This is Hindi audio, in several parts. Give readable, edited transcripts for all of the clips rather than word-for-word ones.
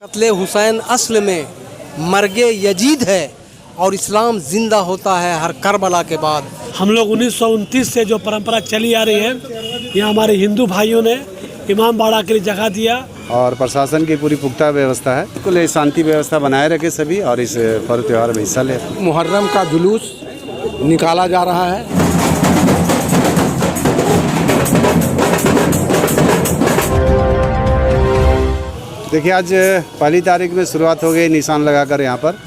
कत्ले हुसैन असल में मर्गे यजीद है और इस्लाम जिंदा होता है हर करबला के बाद। हम लोग 1929 से जो परंपरा चली आ रही है, यहाँ हमारे हिंदू भाइयों ने इमाम बाड़ा के लिए जगह दिया और प्रशासन की पूरी पुख्ता व्यवस्था है। बिल्कुल शांति व्यवस्था बनाए रखे सभी और इस पर्व त्यौहार में हिस्सा ले। मुहर्रम का जुलूस निकाला जा रहा है। देखिए, आज पहली तारीख में शुरुआत हो गई निशान लगाकर यहाँ पर,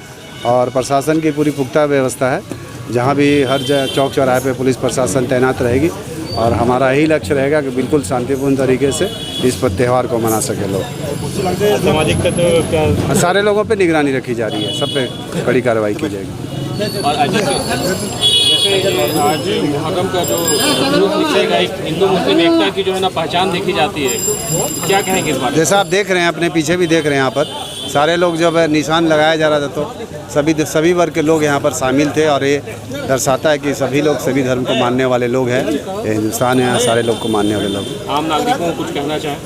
और प्रशासन की पूरी पुख्ता व्यवस्था है। जहाँ भी हर चौक चौराहे पे पुलिस प्रशासन तैनात रहेगी और हमारा यही लक्ष्य रहेगा कि बिल्कुल शांतिपूर्ण तरीके से इस त्यौहार को मना सके लोग। सामाजिक क्या सारे लोगों पे निगरानी रखी जा रही है, सब पे कड़ी कार्रवाई की जाएगी। और जैसे आज मुहर्रम का जो जुलूस निकलेगा, एक हिंदू मुस्लिम एकता की जो है ना पहचान देखी जाती है, क्या कहेंगे इस बारे में? जैसा आप देख रहे हैं, अपने पीछे भी देख रहे हैं, यहाँ पर सारे लोग जब निशान लगाया जा रहा था तो सभी वर्ग के लोग यहाँ पर शामिल थे और ये दर्शाता है कि सभी लोग सभी धर्म को मानने वाले लोग हैं। ये हिंदुस्तान है, यहाँ सारे लोग को मानने वाले लोग। आम नागरिकों को कुछ कहना चाहें?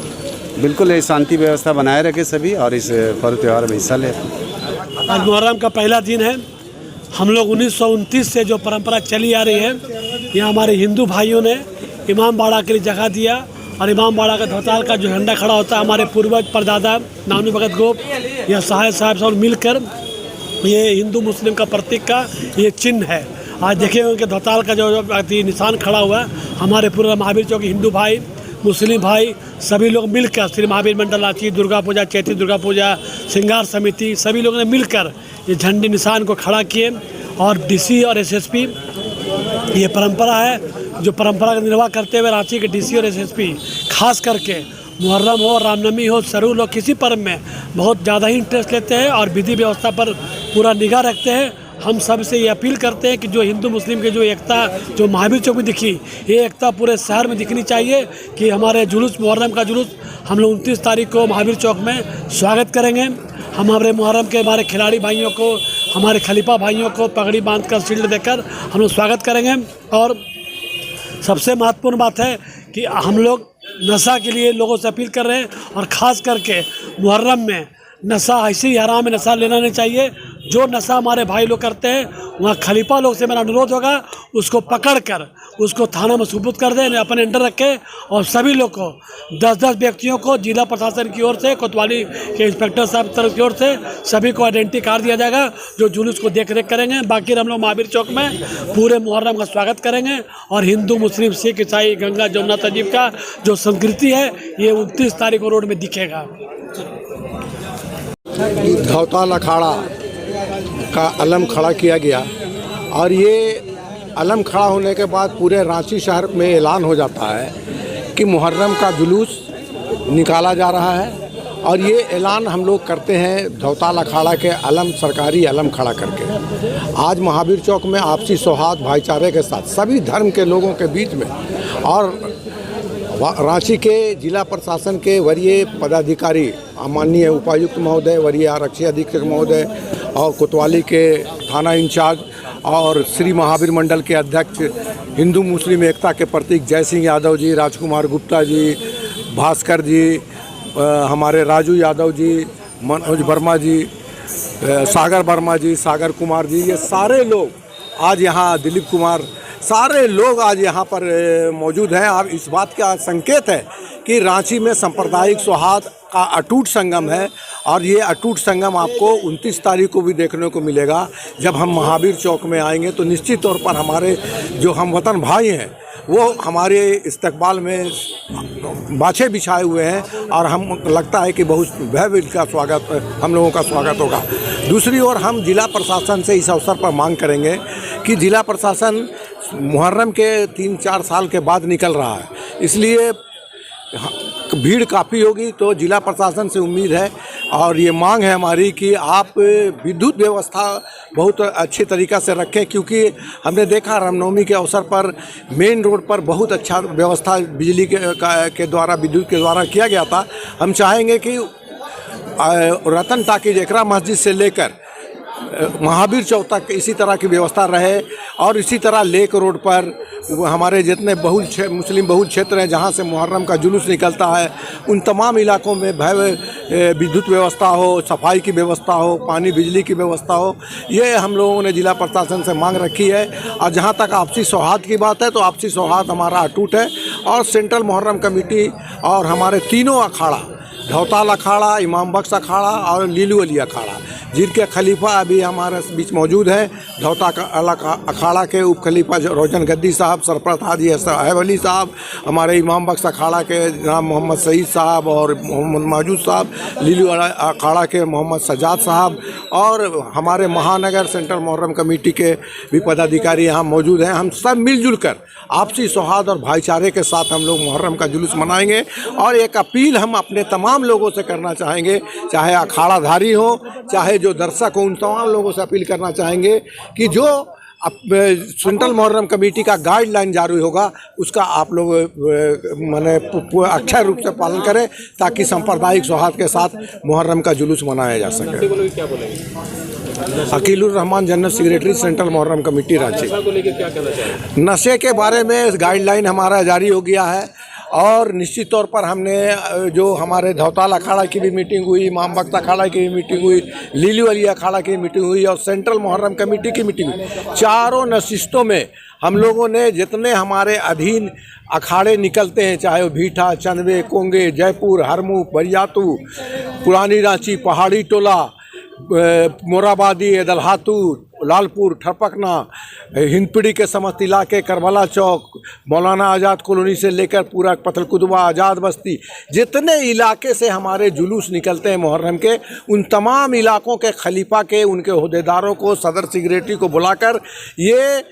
बिल्कुल शांति व्यवस्था बनाए रखे सभी और इस पर्व त्यौहार में हिस्सा ले। आज मुहर्रम का पहला दिन है। हम लोग 1929 से जो परंपरा चली आ रही है, यहाँ हमारे हिंदू भाइयों ने इमाम बाड़ा के लिए जगह दिया और इमाम बाड़ा का धोताल का जो झंडा खड़ा होता है, हमारे पूर्वज परदादा नानू भगत गोप या साहेब साहब सब मिलकर ये हिंदू मुस्लिम का प्रतीक का ये चिन्ह है। आज देखिए उनके धोताल का जो निशान खड़ा हुआ है, हमारे पूरे महावीर चौक हिंदू भाई मुस्लिम भाई सभी लोग मिलकर, श्री महावीर मंडल रांची, दुर्गा पूजा, चैती दुर्गा पूजा, श्रृंगार समिति, सभी लोगों ने मिलकर ये झंडे निशान को खड़ा किए। और डीसी और एसएसपी, ये परंपरा है जो परंपरा का निर्वाह करते हुए रांची के डीसी और एसएसपी खास करके मुहर्रम हो, रामनवमी हो, सरूल हो, किसी पर्व में बहुत ज़्यादा ही इंटरेस्ट लेते हैं और विधि व्यवस्था पर पूरा निगाह रखते हैं। हम सब से ये अपील करते हैं कि जो हिंदू मुस्लिम की जो एकता जो महावीर चौक में दिखी, ये एकता पूरे शहर में दिखनी चाहिए कि हमारे जुलूस मुहर्रम का जुलूस हम लोग 29 तारीख को महावीर चौक में स्वागत करेंगे। हमारे मुहर्रम के हमारे खिलाड़ी भाइयों को, हमारे खलीफा भाइयों को पगड़ी बांधकर शील्ड देकर हम लोग स्वागत करेंगे। और सबसे महत्वपूर्ण बात है कि हम लोग नशा के लिए लोगों से अपील कर रहे हैं और ख़ास करके मुहर्रम में नशा ऐसे ही हराम में नशा लेना नहीं चाहिए। जो नशा हमारे भाई लोग करते हैं, वहाँ खलीफा लोग से मेरा अनुरोध होगा उसको पकड़कर उसको थाना में सुपुर्द कर दें, अपने अंडर रखें। और सभी लोग को 10-10 व्यक्तियों को जिला प्रशासन की ओर से, कोतवाली के इंस्पेक्टर साहब तरफ की ओर से सभी को आइडेंटिटी कार्ड दिया जाएगा जो जुलूस को देख रेख करेंगे। बाकी हम लोग महावीर चौक में पूरे मुहर्रम का स्वागत करेंगे और हिंदू मुस्लिम सिख ईसाई गंगा जमुना तहजीब का जो संस्कृति है ये 29 तारीख को रोड में दिखेगा। धौताल अखाड़ा का अलम खड़ा किया गया और ये अलम खड़ा होने के बाद पूरे रांची शहर में ऐलान हो जाता है कि मुहर्रम का जुलूस निकाला जा रहा है। और ये ऐलान हम लोग करते हैं धौताल अखाड़ा के अलम, सरकारी अलम खड़ा करके। आज महावीर चौक में आपसी सौहार्द भाईचारे के साथ सभी धर्म के लोगों के बीच में और रांची के जिला प्रशासन के वरीय पदाधिकारी, माननीय उपायुक्त महोदय, वरीय आरक्षी अधीक्षक महोदय और कोतवाली के थाना इंचार्ज और श्री महावीर मंडल के अध्यक्ष, हिंदू मुस्लिम एकता के प्रतीक जय सिंह यादव जी, राजकुमार गुप्ता जी, भास्कर जी, हमारे राजू यादव जी, मनोज वर्मा जी, सागर वर्मा जी, सागर कुमार जी, ये सारे लोग आज यहाँ, दिलीप कुमार, सारे लोग आज यहाँ पर मौजूद हैं। अब इस बात का संकेत है कि रांची में सांप्रदायिक सौहार्द का अटूट संगम है और ये अटूट संगम आपको 29 तारीख को भी देखने को मिलेगा। जब हम महावीर चौक में आएंगे तो निश्चित तौर पर हमारे जो हमवतन भाई हैं वो हमारे इस्तकबाल में बाछे बिछाए हुए हैं और हम लगता है कि बहुत भव्य का स्वागत, हम लोगों का स्वागत होगा। दूसरी ओर हम जिला प्रशासन से इस अवसर पर मांग करेंगे कि जिला प्रशासन मुहर्रम के 3-4 साल के बाद निकल रहा है, इसलिए भीड़ काफ़ी होगी, तो जिला प्रशासन से उम्मीद है और ये मांग है हमारी कि आप विद्युत व्यवस्था बहुत अच्छे तरीक़ा से रखें, क्योंकि हमने देखा रामनवमी के अवसर पर मेन रोड पर बहुत अच्छा व्यवस्था बिजली के द्वारा, विद्युत के द्वारा किया गया था। हम चाहेंगे कि रतन टाकी एकरा मस्जिद से लेकर महावीर चौक तक इसी तरह की व्यवस्था रहे और इसी तरह लेक रोड पर, हमारे जितने मुस्लिम बहुल क्षेत्र हैं जहाँ से मुहर्रम का जुलूस निकलता है, उन तमाम इलाकों में विद्युत व्यवस्था हो, सफाई की व्यवस्था हो, पानी बिजली की व्यवस्था हो, ये हम लोगों ने जिला प्रशासन से मांग रखी है। और जहाँ तक आपसी सौहार्द की बात है तो आपसी सौहार्द हमारा अटूट है। और सेंट्रल मुहर्रम कमेटी और हमारे तीनों अखाड़ा, धौताल अखाड़ा, इमाम बख्श अखाड़ा और लीलू अली अखाड़ा, जिनके खलीफा अभी हमारे बीच मौजूद हैं, धौताल अखाड़ा के उप खलीफा रोशन गद्दी साहब, सरपरस्त हाजी साहब अली साहब, हमारे इमाम बख्श अखाड़ा के जनाब मोहम्मद सईद साहब और मोहम्मद माजूद साहब, लीलू अखाड़ा के मोहम्मद सजाद साहब, और हमारे महानगर सेंट्रल मुहर्रम कमेटी के भी पदाधिकारी यहाँ मौजूद हैं। हम सब मिलजुल कर आपसी सौहार्द और भाईचारे के साथ हम लोग मुहर्रम का जुलूस मनाएंगे। और एक अपील हम अपने तमाम लोगों से करना चाहेंगे, चाहे अखाड़ाधारी हो, चाहे जो दर्शक हो, उन तमाम लोगों से अपील करना चाहेंगे कि जो सेंट्रल मुहर्रम कमेटी का गाइडलाइन जारी होगा उसका आप लोग माने अक्षय रूप से पालन करें, ताकि सांप्रदायिक सौहार्द के साथ मुहर्रम का जुलूस मनाया जा सके। क्या बोलेंगे? Akilur Rahman general secretary central Muharram committee Ranchi. को लेकर क्या कहना चाहेंगे? नशे के बारे में गाइडलाइन हमारा जारी हो गया है और निश्चित तौर पर हमने जो हमारे धौताल अखाड़ा की भी मीटिंग हुई, इमाम बख्श अखाड़ा की भी मीटिंग हुई, लीलू अली अखाड़ा की मीटिंग हुई और सेंट्रल मुहर्रम कमेटी की मीटिंग हुई। चारों नशिस्तों में हम लोगों ने जितने हमारे अधीन अखाड़े निकलते हैं, चाहे वो भीठा, चंदवे, कोंगे, जयपुर, हरमू, बरियातू, पुरानी रांची, पहाड़ी टोला, मोराबादी, दलहातू, लालपुर, ठरपकना, हिंदपीढ़ी के समस्त इलाके, करबला चौक, मौलाना आज़ाद कॉलोनी से लेकर पूरा पथलकुदवा, आज़ाद बस्ती, जितने इलाके से हमारे जुलूस निकलते हैं मुहर्रम के, उन तमाम इलाकों के खलीफा के, उनके ओहदेदारों को, सदर सेक्रेटरी को बुलाकर ये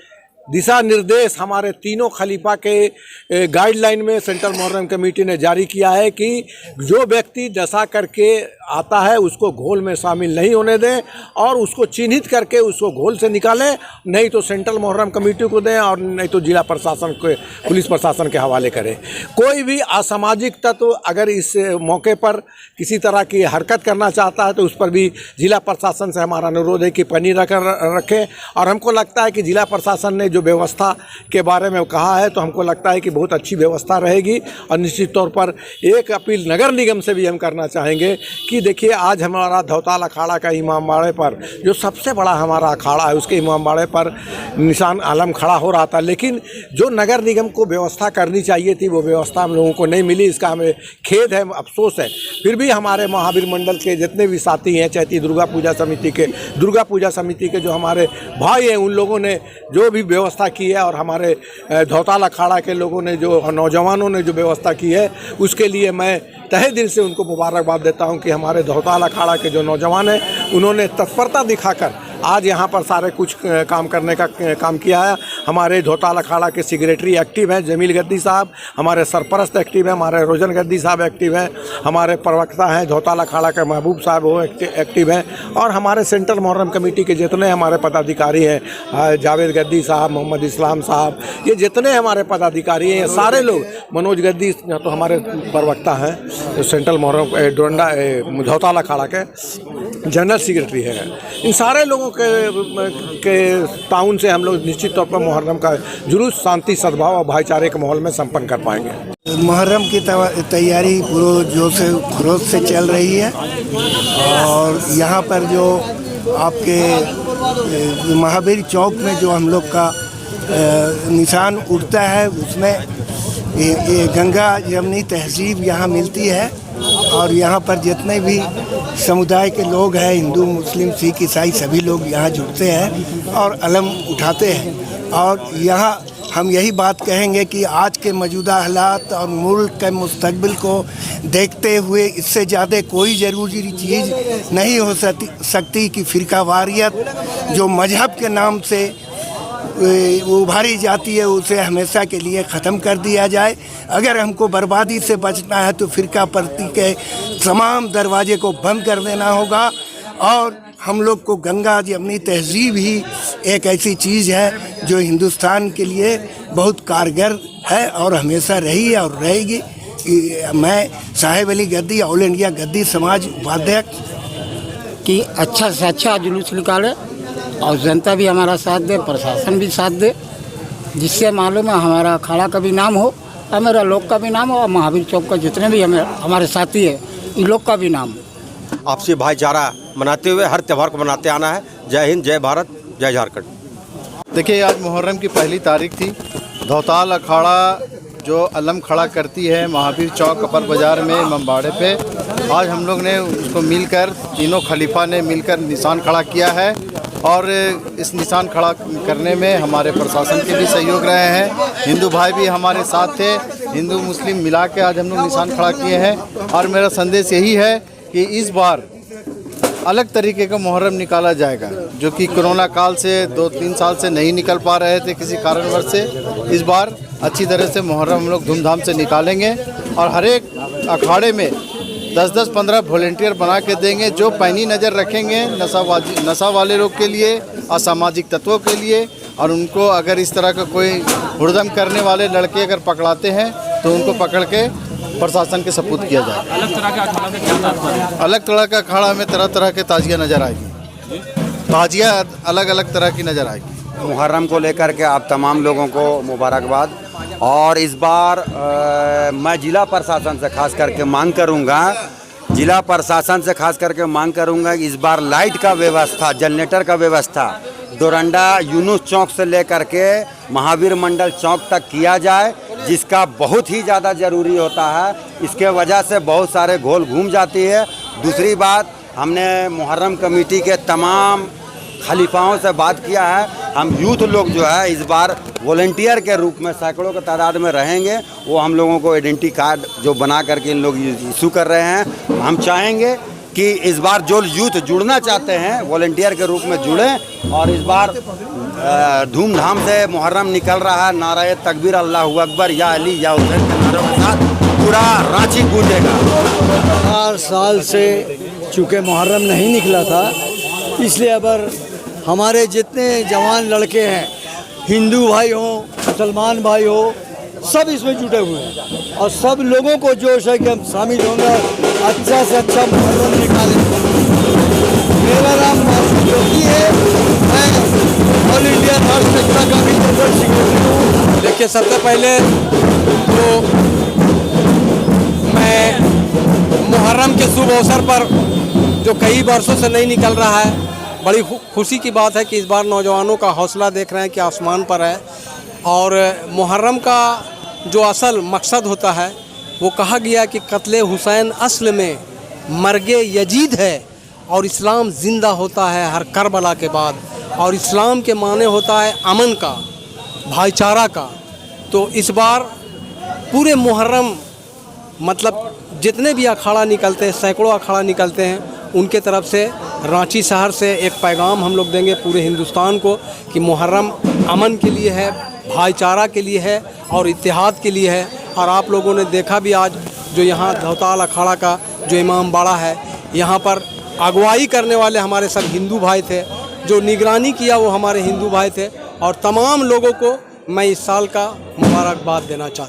दिशा निर्देश हमारे तीनों खलीफा के गाइडलाइन में सेंट्रल मुहर्रम कमेटी ने जारी किया है कि जो व्यक्ति नशा करके आता है उसको घोल में शामिल नहीं होने दें और उसको चिन्हित करके उसको घोल से निकालें, नहीं तो सेंट्रल मुहर्रम कमेटी को दें और नहीं तो जिला प्रशासन को, पुलिस प्रशासन के हवाले करें। कोई भी असामाजिक तत्व अगर इस मौके पर किसी तरह की हरकत करना चाहता है तो उस पर भी जिला प्रशासन से हमारा अनुरोध है कि पनी रखें। और हमको लगता है कि जिला प्रशासन ने जो व्यवस्था के बारे में कहा है तो हमको लगता है कि बहुत अच्छी व्यवस्था रहेगी। और निश्चित तौर पर एक अपील नगर निगम से भी हम करना चाहेंगे कि देखिए, आज हमारा धौताल अखाड़ा का इमामबाड़े पर जो सबसे बड़ा हमारा अखाड़ा है उसके इमामबाड़े पर निशान आलम खड़ा हो रहा था, लेकिन जो नगर निगम को व्यवस्था करनी चाहिए थी वो व्यवस्था हम लोगों को नहीं मिली। इसका हमें खेद है, अफसोस है। फिर भी हमारे महावीर मंडल के जितने भी साथी हैं, चैती दुर्गा पूजा समिति के जो हमारे भाई हैं, उन लोगों ने जो भी व्यवस्था की है और हमारे धौताल अखाड़ा के लोगों ने, जो नौजवानों ने जो व्यवस्था की है, उसके लिए मैं तहे दिल से उनको मुबारकबाद देता हूं कि हमारे धौताल अखाड़ा के जो नौजवान हैं उन्होंने तत्परता दिखाकर आज यहाँ पर सारे कुछ काम करने का काम किया है। हमारे धौताल अखाड़ा के सेक्रेटरी एक्टिव हैं जमील गद्दी साहब, हमारे सरपरस्त एक्टिव हैं, हमारे रोशन गद्दी साहब एक्टिव हैं, हमारे प्रवक्ता हैं धौताल अखाड़ा के महबूब साहब वो एक्टिव हैं, और हमारे सेंट्रल मुहर्रम कमेटी के जितने हमारे पदाधिकारी हैं, जावेद गद्दी साहब, मोहम्मद इस्लाम साहब, ये जितने हमारे पदाधिकारी हैं, सारे लोग, मनोज गद्दी तो हमारे प्रवक्ता हैं, तो सेंट्रल मुहर्रम डोंडा धौताल अखाड़ा के जनरल सेक्रेटरी हैं, इन सारे लोगों के ताउन से हम लोग निश्चित तौर पर मुहर्रम का जुलूस शांति, सद्भाव और भाईचारे के माहौल में संपन्न कर पाएंगे। मुहर्रम की तैयारी पूरे जोश से खरोश से चल रही है और यहाँ पर जो आपके महावीर चौक में जो हम लोग का निशान उड़ता है उसमें ये गंगा यमुनी तहजीब यहाँ मिलती है और यहाँ पर जितने भी समुदाय के लोग हैं, हिंदू, मुस्लिम, सिख, ईसाई, सभी लोग यहाँ जुड़ते हैं और अलम उठाते हैं। और यहाँ हम यही बात कहेंगे कि आज के मौजूदा हालात और मुल्क के मुस्तकबिल को देखते हुए इससे ज़्यादा कोई ज़रूरी चीज़ नहीं हो सकती कि फ़िरकावारियत जो मजहब के नाम से उभारी जाती है उसे हमेशा के लिए ख़त्म कर दिया जाए। अगर हमको बर्बादी से बचना है तो फ़िरका परस्ती के तमाम दरवाजे को बंद कर देना होगा और हम लोग को गंगा यमुनी तहजीब ही एक ऐसी चीज़ है जो हिंदुस्तान के लिए बहुत कारगर है और हमेशा रही है और रहेगी। मैं साहिब अली गद्दी, ऑल इंडिया गद्दी समाज उपाध्यक्ष कि अच्छा से अच्छा जुलूस निकाले और जनता भी हमारा साथ दे, प्रशासन भी साथ दे जिससे मालूम है हमारा अखाड़ा का भी नाम हो और मेरा लोग का भी नाम हो और महावीर चौक का जितने भी हमारे साथी है इन लोग का भी नाम हो। आपसी भाईचारा मनाते हुए हर त्यौहार को मनाते आना है। जय हिंद, जय भारत, जय झारखंड। देखिए आज मुहर्रम की पहली तारीख थी। धौताल अखाड़ा जो अलम खड़ा करती है महावीर चौक अपर बाज़ार में इमामबाड़े पे, आज हम लोग ने उसको मिलकर तीनों खलीफा ने मिलकर निशान खड़ा किया है और इस निशान खड़ा करने में हमारे प्रशासन के भी सहयोग रहे हैं। हिंदू भाई भी हमारे साथ थे, हिंदू मुस्लिम मिला के आज हम लोग निशान खड़ा किए हैं। और मेरा संदेश यही है कि इस बार अलग तरीके का मुहर्रम निकाला जाएगा, जो कि कोरोना काल से 2-3 साल से नहीं निकल पा रहे थे किसी कारणवश से। इस बार अच्छी तरह से मुहर्रम हम लोग धूमधाम से निकालेंगे और हर एक अखाड़े में 10-10, 15 वॉलेंटियर बना के देंगे जो पैनी नज़र रखेंगे नशा वाले लोग के लिए, असामाजिक तत्वों के लिए। और उनको अगर इस तरह का कोई हुड़दम करने वाले लड़के अगर पकड़ाते हैं तो उनको पकड़ के प्रशासन के सपुर्द किया जाएगा। अलग तरह के अखाड़ा से क्या तात्पर्य है? अलग तरह का अखाड़ा में तरह तरह के ताजिया नज़र आएगी, ताजिया अलग अलग तरह की नज़र आएगी। मुहर्रम को लेकर के आप तमाम लोगों को मुबारकबाद। और इस बार मैं जिला प्रशासन से खास करके मांग करूंगा, इस बार लाइट का व्यवस्था, जनरेटर का व्यवस्था डोरंडा यूनुस चौक से लेकर के महावीर मंडल चौक तक किया जाए, जिसका बहुत ही ज़्यादा ज़रूरी होता है। इसके वजह से बहुत सारे घोल घूम जाती है। दूसरी बात, हमने मुहर्रम कमेटी के तमाम खलीफाओं से बात किया है। हम यूथ लोग जो है इस बार वॉलंटियर के रूप में सैकड़ों की तादाद में रहेंगे। वो हम लोगों को आइडेंटिटी कार्ड जो बना करके इन लोग इशू कर रहे हैं। हम चाहेंगे कि इस बार जो यूथ जुड़ना चाहते हैं वॉलंटियर के रूप में जुड़ें। और इस बार धूमधाम से मुहर्रम निकल रहा है। नारे तकबीर, अल्लाहू अकबर, या अली या हुसैन के नारों के साथ पूरा रांची गूंजेगा। 4 साल से चूँकि मुहर्रम नहीं निकला था, इसलिए अब हमारे जितने जवान लड़के हैं, हिंदू भाई हो, मुसलमान भाई हो, सब इसमें जुटे हुए हैं और सब लोगों को जोश है कि हम शामिल होंगे, अच्छा से अच्छा मुहर्रम निकालेंगे। मेरा नाम जोगी है, मैं ऑल इंडिया नॉर्थ सेक्टर का भी जनरल सेक्रेटरी हूँ। देखिए, सबसे पहले तो मैं मुहर्रम के शुभ अवसर पर जो कई वर्षों से नहीं निकल रहा है, बड़ी खुशी की बात है कि इस बार नौजवानों का हौसला देख रहे हैं कि आसमान पर है। और मुहर्रम का जो असल मकसद होता है वो कहा गया कि कत्ले हुसैन असल में मर्गे यजीद है और इस्लाम ज़िंदा होता है हर करबला के बाद। और इस्लाम के माने होता है अमन का, भाईचारा का। तो इस बार पूरे मुहर्रम मतलब जितने भी अखाड़ा निकलते हैं, सैकड़ों अखाड़ा निकलते हैं, उनके तरफ से रांची शहर से एक पैगाम हम लोग देंगे पूरे हिंदुस्तान को कि मुहर्रम अमन के लिए है, भाईचारा के लिए है और इत्तेहाद के लिए है। और आप लोगों ने देखा भी आज जो यहाँ धौताल अखाड़ा का जो इमामबाड़ा है, यहाँ पर अगुवाई करने वाले हमारे सब हिंदू भाई थे, जो निगरानी किया वो हमारे हिंदू भाई थे। और तमाम लोगों को मैं इस साल का मुबारकबाद देना चाहता हूँ।